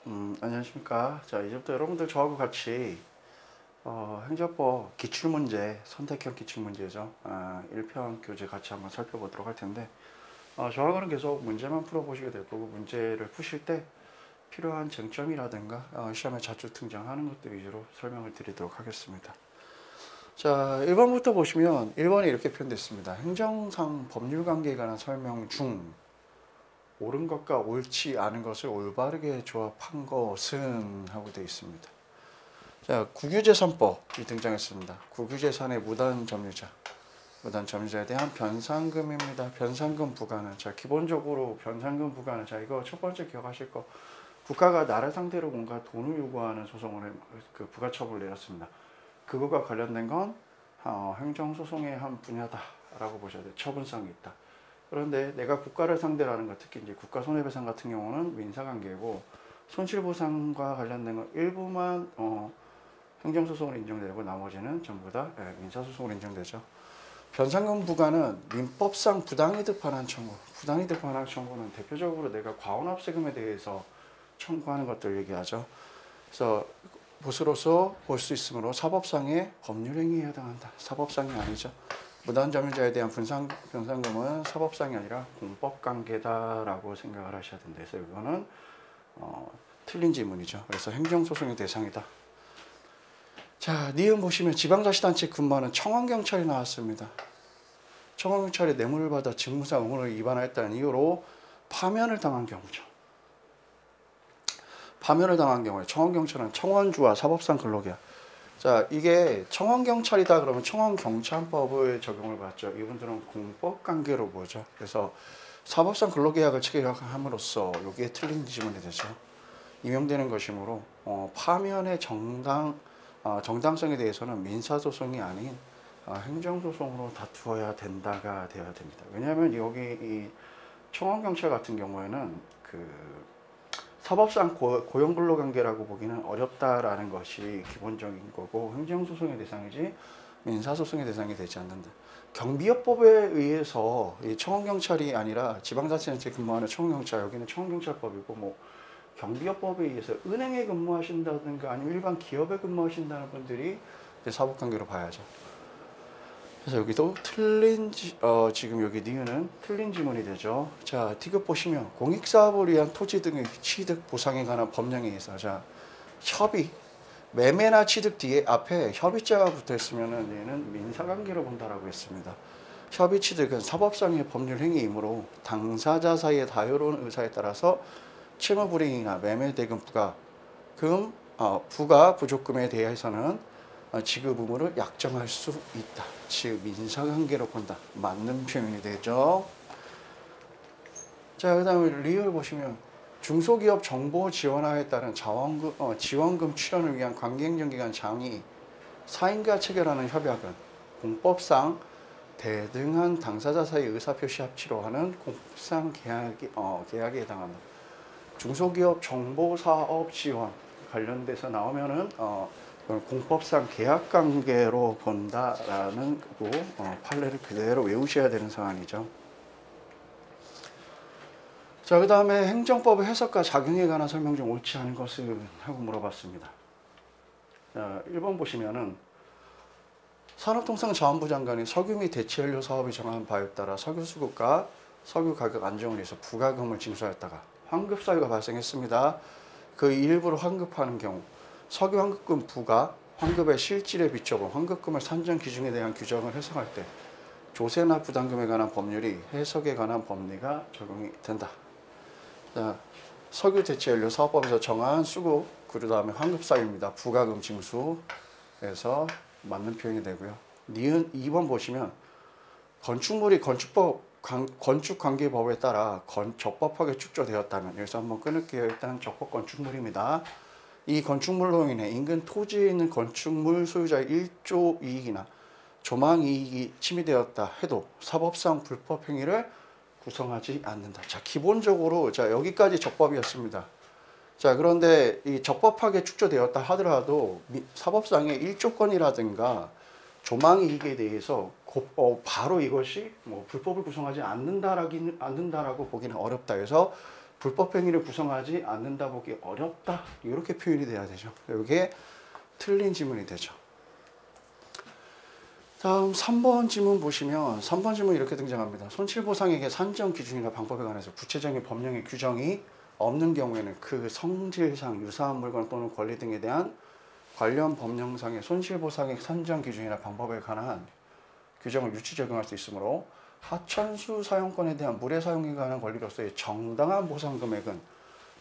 안녕하십니까. 자, 이제부터 여러분들 저하고 같이 행정법 기출문제, 선택형 기출문제죠. 1편 교재 같이 한번 살펴보도록 할 텐데, 저하고는 계속 문제만 풀어보시게 될 거고, 문제를 푸실 때 필요한 쟁점이라든가 시험에 자주 등장하는 것들 위주로 설명을 드리도록 하겠습니다. 자, 1번부터 보시면 1번이 이렇게 표현됐습니다. 행정상 법률관계에 관한 설명 중 옳은 것과 옳지 않은 것을 올바르게 조합한 것은 하고 되어 있습니다. 자, 국유재산법이 등장했습니다. 국유재산의 무단점유자, 무단점유자에 대한 변상금입니다. 변상금 부과는, 자, 기본적으로 변상금 부과는, 자, 이거 첫 번째 기억하실 거, 국가가 나라 상대로 뭔가 돈을 요구하는 소송을 그 부가처분을 내렸습니다. 그거가 관련된 건 행정소송의 한 분야다라고 보셔야 돼요. 처분성이 있다. 그런데 내가 국가를 상대로 하는 것, 특히 이제 국가손해배상 같은 경우는 민사관계고, 손실보상과 관련된 건 일부만 행정소송으로 인정되고 나머지는 전부 다 민사소송으로 인정되죠. 변상금 부과는 민법상 부당이득 반환 청구. 부당이득 반환 청구는 대표적으로 내가 과언합세금에 대해서 청구하는 것들 얘기하죠. 그래서 보수로서 볼 수 있으므로 사법상의 법률행위에 해당한다. 사법상이 아니죠. 무단점유자에 대한 변상금은 사법상이 아니라 공법관계다라고 생각을 하셔야 된다. 그래서 이거는 틀린 지문이죠. 그래서 행정소송의 대상이다. 자, 니은 보시면 지방자치단체 근무하는 청원경찰이 나왔습니다. 청원경찰이 뇌물을 받아 직무상 의무를 위반했다는 이유로 파면을 당한 경우죠. 파면을 당한 경우에 청원경찰은 청원주와 사법상 근로계약. 자, 이게 청원경찰이다 그러면 청원경찰법을 적용을 받죠. 이분들은 공법관계로 보죠. 그래서 사법상 근로계약을 체결함으로써 여기에 틀린 지문이 되죠. 임용되는 것이므로 파면의 정당성에 대해서는 민사소송이 아닌 행정소송으로 다투어야 된다가 되어야 됩니다. 왜냐하면 여기 이 청원경찰 같은 경우에는 사법상 고용근로관계라고 보기는 어렵다라는 것이 기본적인 거고, 행정소송의 대상이지 민사소송의 대상이 되지 않는다. 경비업법에 의해서 이 청원경찰이 아니라 지방자치단체 근무하는 청원경찰, 여기는 청원경찰법이고, 뭐 경비업법에 의해서 은행에 근무하신다든가 아니면 일반 기업에 근무하신다는 분들이 이제 사법관계로 봐야죠. 그래서 여기도 지금 여기 니은은 틀린 지문이 되죠. 자, D급 보시면 공익사업을 위한 토지 등의 취득 보상에 관한 법령에 의해서, 자, 협의, 매매나 취득 뒤에 앞에 협의자가 붙어 있으면은 얘는 민사관계로 본다라고 했습니다. 협의 취득은 사법상의 법률 행위이므로 당사자 사이의 자유로운 의사에 따라서 채무불이행이나 매매대금 부가 부족금에 대해서는 지급 의무를 약정할 수 있다. 즉 민사관계로 본다. 맞는 표현이 되죠. 자, 그 다음에 리을 보시면 중소기업 정보 지원화에 따른 지원금 출연을 위한 관계행정기관 장이 사인과 체결하는 협약은 공법상 대등한 당사자 사이 의사표시 합치로 하는 공법상 계약에 해당한다. 중소기업 정보사업 지원 관련돼서 나오면은 공법상 계약관계로 본다라는 판례를 그대로 외우셔야 되는 사안이죠. 자, 그 다음에 행정법의 해석과 작용에 관한 설명 중 옳지 않은 것은 하고 물어봤습니다. 자, 1번 보시면은 산업통상자원부 장관이 석유 및 대체연료 사업이 정한 바에 따라 석유 수급과 석유 가격 안정을 위해서 부가금을 징수하였다가 환급 사유가 발생했습니다. 그 일부를 환급하는 경우 석유 환급금 부가 환급의 실질에 비춰본 환급금을 산정 기준에 대한 규정을 해석할 때 조세나 부담금에 관한 법률이 해석에 관한 법리가 적용이 된다. 자, 석유 대체연료 사업법에서 정한 수급 그 다음에 환급사유입니다. 부가금 징수에서 맞는 표현이 되고요. 니은 2번 보시면 건축물이 건축관계법에 따라 적법하게 축조되었다면, 여기서 한번 끊을게요. 일단 적법 건축물입니다. 이 건축물로 인해 인근 토지에 있는 건축물 소유자의 일조 이익이나 조망 이익이 침해되었다 해도 사법상 불법 행위를 구성하지 않는다. 자, 기본적으로 자, 여기까지 적법이었습니다. 자, 그런데 이 적법하게 축조되었다 하더라도 사법상의 일조권이라든가 조망 이익에 대해서 바로 이것이 불법을 구성하지 않는다라고 보기는 어렵다. 그래서 불법 행위를 구성하지 않는다 보기 어렵다. 이렇게 표현이 돼야 되죠. 이게 틀린 지문이 되죠. 다음 3번 지문 보시면 3번 지문 이렇게 등장합니다. 손실보상액의 산정 기준이나 방법에 관해서 구체적인 법령의 규정이 없는 경우에는 그 성질상 유사한 물건 또는 권리 등에 대한 관련 법령상의 손실보상액 산정 기준이나 방법에 관한 규정을 유치 적용할 수 있으므로 하천수 사용권에 대한 물의 사용에 관한 권리로서의 정당한 보상 금액은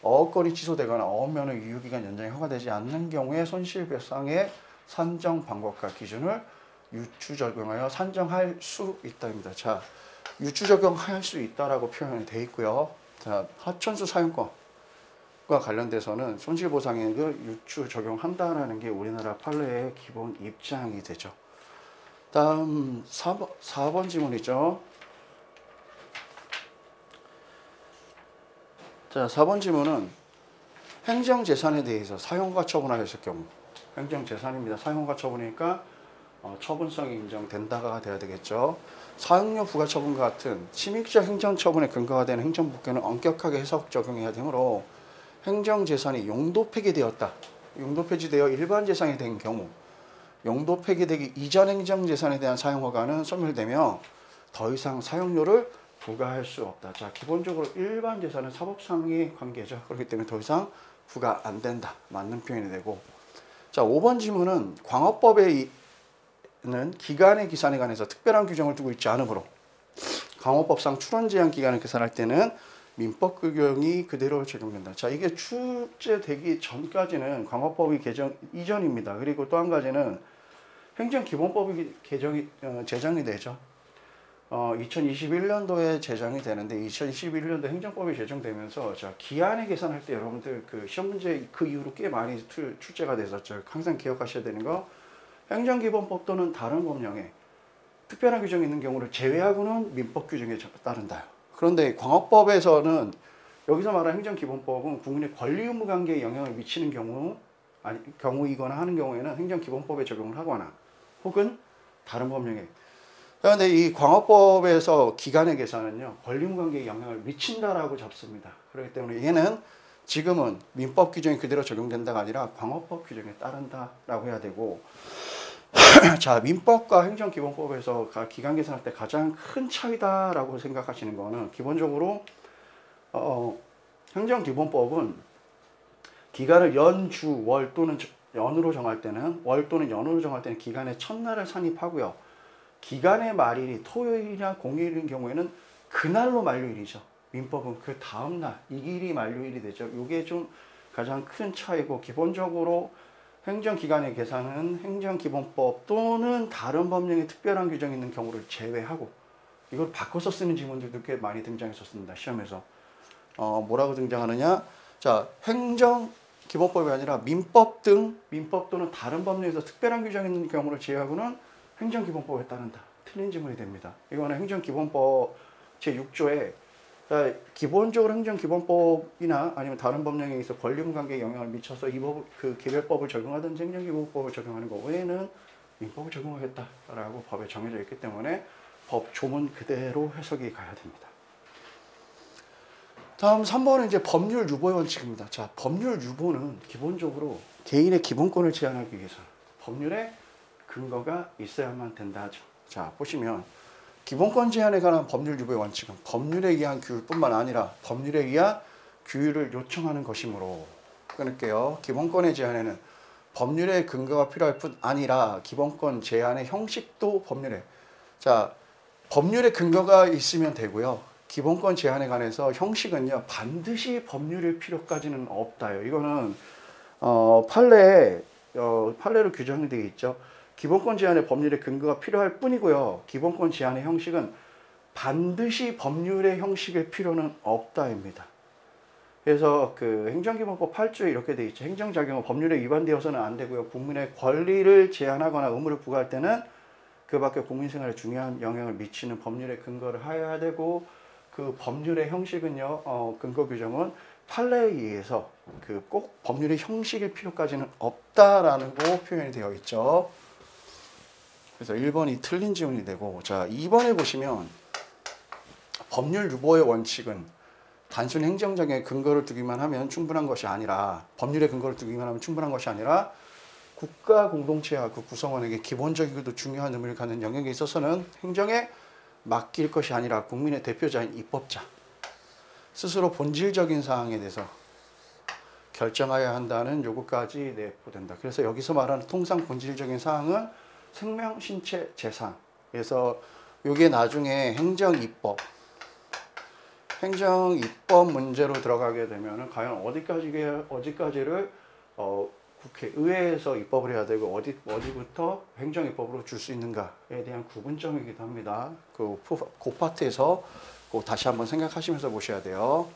어업권이 취소되거나 어업면허 유효기간 연장이 허가되지 않는 경우에 손실보상의 산정 방법과 기준을 유추 적용하여 산정할 수 있다입니다. 자, 유추 적용할 수 있다라고 표현이 되어 있고요. 자, 하천수 사용권과 관련돼서는 손실보상액을 유추 적용한다라는 게 우리나라 판례의 기본 입장이 되죠. 다음 4번 지문이죠. 자, 4번 지문은 행정재산에 대해서 사용과 처분하였을 경우, 행정재산입니다. 사용과 처분이니까 처분성이 인정된다가 돼야 되겠죠. 사용료 부과 처분과 같은 침입적 행정처분에 근거가 되는 행정법규는 엄격하게 해석 적용해야 되므로 행정재산이 용도 폐기되었다. 용도 폐지되어 일반 재산이 된 경우 용도 폐기되기 이전 행정재산에 대한 사용허가는 소멸되며 더 이상 사용료를 부과할 수 없다. 자, 기본적으로 일반 재산은 사법상의 관계죠. 그렇기 때문에 더 이상 부과 안 된다. 맞는 표현이 되고. 자, 5번 지문은 광업법에 는 기간의 계산에 관해서 특별한 규정을 두고 있지 않으므로 광업법상 출원 제한 기간을 계산할 때는 민법 규정이 그대로 적용된다. 자, 이게 출제되기 전까지는 광업법이 개정 이전입니다. 그리고 또 한 가지는 행정기본법이 제정이 되죠. 2021년도에 제정이 되는데 2021년도 행정법이 제정되면서 자, 기한의 계산할 때 여러분들 그 시험 문제 그 이후로 꽤 많이 출제가 됐었죠. 항상 기억하셔야 되는 거. 행정기본법 또는 다른 법령에 특별한 규정이 있는 경우를 제외하고는 민법 규정에 따른다. 그런데 광업법에서는 여기서 말하는 행정기본법은 국민의 권리 의무 관계에 영향을 미치는 경우이거나 하는 경우에는 행정기본법에 적용을 하거나 혹은 다른 법령에. 그런데 이 광업법에서 기간의 계산은요 권리 의무 관계에 영향을 미친다라고 잡습니다. 그렇기 때문에 얘는 지금은 민법 규정이 그대로 적용된다가 아니라 광업법 규정에 따른다라고 해야 되고. 자, 민법과 행정기본법에서 기간 계산할 때 가장 큰 차이다라고 생각하시는 거는 기본적으로 행정기본법은 기간을 연, 주, 월 또는 연으로 정할 때는 월 또는 연으로 정할 때는 기간의 첫날을 산입하고요. 기간의 말일이 토요일이나 공휴일인 경우에는 그날로 만료일이죠. 민법은 그 다음날 이 일이 만료일이 되죠. 이게 좀 가장 큰 차이고 기본적으로 행정기간의 계산은 행정기본법 또는 다른 법령에 특별한 규정이 있는 경우를 제외하고 이걸 바꿔서 쓰는 지문들도 꽤 많이 등장했었습니다. 시험에서. 뭐라고 등장하느냐. 자, 행정기본법이 아니라 민법 또는 다른 법령에서 특별한 규정이 있는 경우를 제외하고는 행정기본법에 따른다. 틀린 지문이 됩니다. 이거는 행정기본법 제6조에 기본적으로 행정기본법이나 아니면 다른 법령에 있어 권리 의무 관계에 영향을 미쳐서 이 법, 그 개별법을 적용하든지 행정기본법을 적용하는 거 외에는 민법을 적용하겠다라고 법에 정해져 있기 때문에 법 조문 그대로 해석이 가야 됩니다. 다음 3번은 이제 법률 유보의 원칙입니다. 자, 법률 유보는 기본적으로 개인의 기본권을 제한하기 위해서 법률에 근거가 있어야만 된다 하죠. 자, 보시면 기본권 제한에 관한 법률 유보의 원칙은 법률에 의한 규율뿐만 아니라 법률에 의한 규율을 요청하는 것이므로 끊을게요. 기본권의 제한에는 법률의 근거가 필요할 뿐 아니라 기본권 제한의 형식도 법률에 자 법률의 근거가 있으면 되고요. 기본권 제한에 관해서 형식은요 반드시 법률의 필요까지는 없다요. 이거는 판례로 규정이 되어 있죠. 기본권 제한에 법률의 근거가 필요할 뿐이고요. 기본권 제한의 형식은 반드시 법률의 형식의 필요는 없다입니다. 그래서 그 행정기본법 8조에 이렇게 되어 있죠. 행정작용은 법률에 위반되어서는 안 되고요. 국민의 권리를 제한하거나 의무를 부과할 때는 그 밖에 국민생활에 중요한 영향을 미치는 법률의 근거를 하여야 되고 그 법률의 형식은요. 근거 규정은 판례에 의해서 그 꼭 법률의 형식의 필요까지는 없다라는 거 표현이 되어 있죠. 그래서 1번이 틀린 지문이 되고 자 2번에 보시면 법률 유보의 원칙은 단순 행정적인 근거를 두기만 하면 충분한 것이 아니라, 법률의 근거를 두기만 하면 충분한 것이 아니라 국가 공동체와 그 구성원에게 기본적이고도 중요한 의미를 갖는 영역에 있어서는 행정에 맡길 것이 아니라 국민의 대표자인 입법자 스스로 본질적인 사항에 대해서 결정해야 한다는 요구까지 내포된다. 그래서 여기서 말하는 통상 본질적인 사항은 생명, 신체, 재산. 그래서 이게 나중에 행정입법 문제로 들어가게 되면은 과연 어디까지를 국회의회에서 입법을 해야 되고 어디부터 행정입법으로 줄 수 있는가에 대한 구분점이기도 합니다. 그 파트에서 다시 한번 생각하시면서 보셔야 돼요.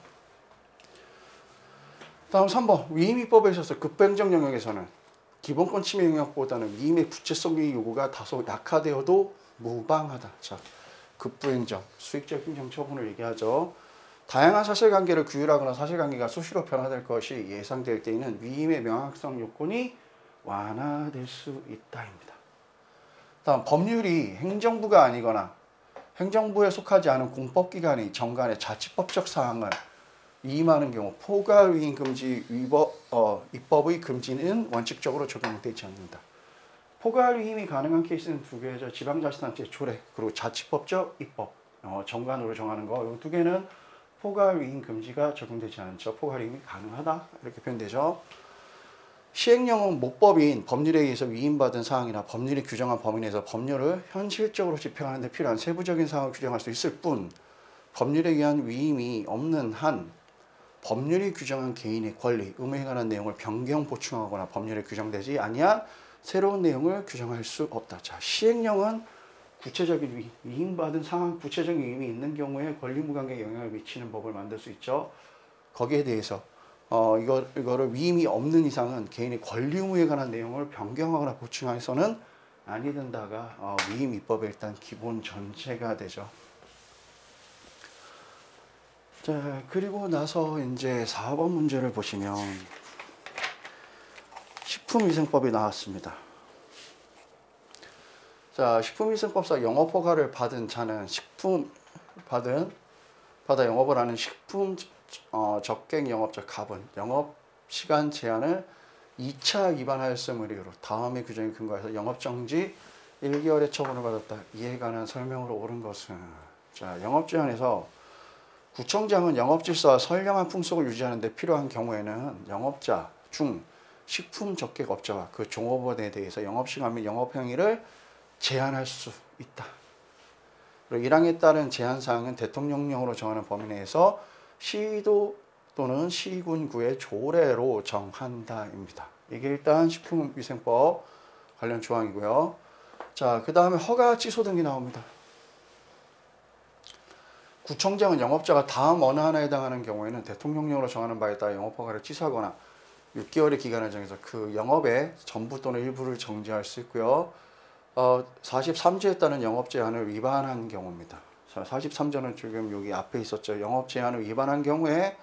다음 3번 위임입법에 있어서 급행정 영역에서는 기본권 침해 영역보다는 위임의 구체성의 요구가 다소 약화되어도 무방하다. 자, 급부행정, 수익적 행정 처분을 얘기하죠. 다양한 사실관계를 규율하거나 사실관계가 수시로 변화될 것이 예상될 때에는 위임의 명확성 요건이 완화될 수 있다입니다. 다음 법률이 행정부가 아니거나 행정부에 속하지 않은 공법기관이 정관의 자치법적 사항을 위임하는 경우 포괄위임 금지 입법의 금지는 원칙적으로 적용되지 않는다. 포괄위임이 가능한 케이스는 두 개죠. 지방자치단체 조례 그리고 자치법적 입법 정관으로 정하는 거. 이 두 개는 포괄위임 금지가 적용되지 않죠. 포괄위임이 가능하다 이렇게 표현되죠. 시행령은 모법인 법률에 의해서 위임받은 사항이나 법률이 규정한 범위 내에서 법률을 현실적으로 집행하는 데 필요한 세부적인 사항을 규정할 수 있을 뿐 법률에 의한 위임이 없는 한 법률이 규정한 개인의 권리, 의무에 관한 내용을 변경 보충하거나 법률에 규정되지 아니한 새로운 내용을 규정할 수 없다. 자, 시행령은 구체적인 위임받은 상황, 구체적인 위임이 있는 경우에 권리무관계에 영향을 미치는 법을 만들 수 있죠. 거기에 대해서 이거를 위임이 없는 이상은 개인의 권리 의무에 관한 내용을 변경하거나 보충해서는 아니 된다가 위임 입법의 일단 기본 전제가 되죠. 자, 그리고 나서 이제 4번 문제를 보시면 식품위생법이 나왔습니다. 자, 식품위생법상 영업허가를 받은 자는 받아 영업을 하는 식품 적객 영업자 갑은 영업시간 제한을 2차 위반하였음을 이유로 다음의 규정에 근거해서 영업정지 1개월의 처분을 받았다. 이에 관한 설명으로 옳은 것은 자, 영업제한에서 구청장은 영업질서와 선량한 풍속을 유지하는 데 필요한 경우에는 영업자 중 식품 적객업자와 그 종업원에 대해서 영업시간 및 영업행위를 제한할 수 있다. 그리고 1항에 따른 제한사항은 대통령령으로 정하는 범위 내에서 시도 또는 시군구의 조례로 정한다입니다. 이게 일단 식품위생법 관련 조항이고요. 자, 그 다음에 허가 취소 등이 나옵니다. 구청장은 영업자가 다음 어느 하나에 해당하는 경우에는 대통령령으로 정하는 바에 따라 영업허가를 취소하거나 6개월의 기간을 정해서 그 영업의 전부 또는 일부를 정지할 수 있고요. 43조에 따른 영업 제한을 위반한 경우입니다. 자, 43조는 지금 여기 앞에 있었죠. 영업 제한을 위반한 경우에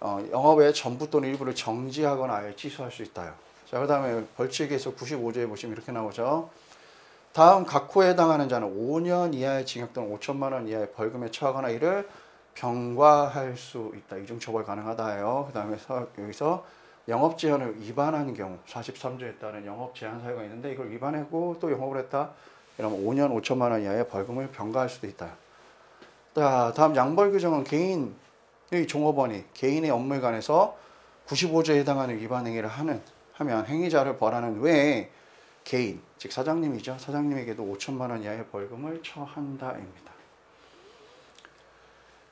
영업의 전부 또는 일부를 정지하거나 아예 취소할 수 있다요. 자, 그 다음에 벌칙에서 95조에 보시면 이렇게 나오죠. 다음 각 호에 해당하는 자는 5년 이하의 징역 또는 5천만 원 이하의 벌금에 처하거나 이를 병과할 수 있다. 이중처벌 가능하다예요. 그 다음에 여기서 영업 제한을 위반한 경우 43조에 따른 영업 제한 사유가 있는데 이걸 위반하고 또 영업을 했다. 이러면 5년 5천만 원 이하의 벌금을 병과할 수도 있다. 자, 다음 양벌 규정은 개인의 종업원이 개인의 업무에 관해서 95조에 해당하는 위반 행위를 하면 행위자를 벌하는 외에 개인, 즉 사장님이죠. 사장님에게도 5천만 원 이하의 벌금을 처한다입니다.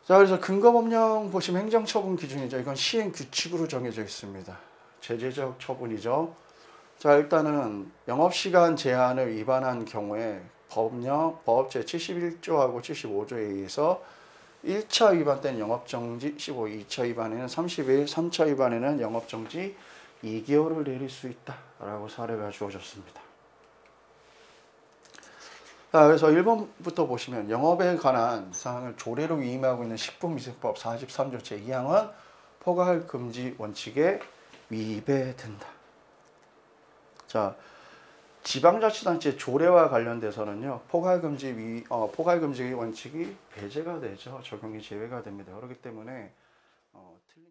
자, 그래서 근거법령 보시면 행정처분 기준이죠. 이건 시행규칙으로 정해져 있습니다. 제재적 처분이죠. 자, 일단은 영업시간 제한을 위반한 경우에법 제 71조하고 75조에 의해서 1차 위반 때는 영업정지 15, 2차 위반에는 30일, 3차 위반에는 영업정지 2개월을 내릴 수 있다라고 사례가 주어졌습니다. 자, 그래서 1번부터 보시면 영업에 관한 사항을 조례로 위임하고 있는 식품위생법 43조 제2항은 포괄 금지 원칙에 위배된다. 자, 지방자치단체 조례와 관련돼서는요, 포괄금지 원칙이 배제가 되죠. 적용이 제외가 됩니다. 그렇기 때문에